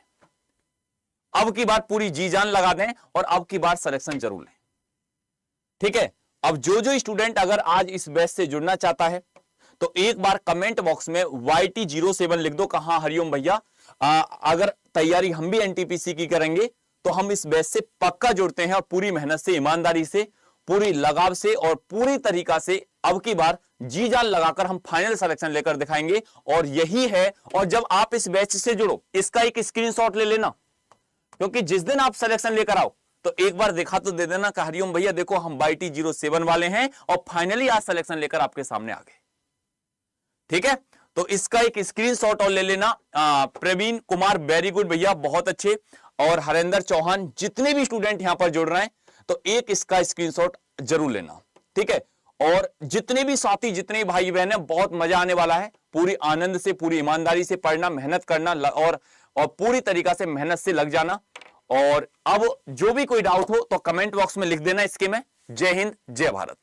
अब की बार पूरी जी जान लगा दें, और अब की बार सिलेक्शन जरूर लें। ठीक है, अब जो स्टूडेंट अगर आज इस बैच से जुड़ना चाहता है, तो एक बार कमेंट बॉक्स में YT07 लिख दो, कहां हरिओम भैया अगर तैयारी हम भी एनटीपीसी की करेंगे तो हम इस बैच से पक्का जुड़ते हैं, और पूरी मेहनत से, ईमानदारी से, पूरी लगाव से और पूरी तरीका से अब की बार जी जान लगाकर हम फाइनल सिलेक्शन लेकर दिखाएंगे। और यही है, और जब आप इस बैच से जुड़ो इसका एक स्क्रीनशॉट ले लेना, क्योंकि जिस दिन आप सिलेक्शन लेकर आओ तो एक बार दिखा तो दे देना कि हरिओम भैया देखो हम YT07 वाले हैं, और फाइनली आज सिलेक्शन लेकर आपके सामने आ गए। ठीक है, तो इसका एक स्क्रीनशॉट और ले लेना। प्रवीण कुमार वेरी गुड भैया, बहुत अच्छे, और हरेंद्र चौहान, जितने भी स्टूडेंट यहां पर जुड़ रहे हैं तो एक इसका स्क्रीनशॉट जरूर लेना। ठीक है, और जितने भी साथी, जितने भी भाई बहन हैं, बहुत मजा आने वाला है। पूरी आनंद से, पूरी ईमानदारी से पढ़ना, मेहनत करना, और पूरी तरीका से मेहनत से लग जाना। और अब जो भी कोई डाउट हो तो कमेंट बॉक्स में लिख देना इसके में। जय हिंद, जय भारत।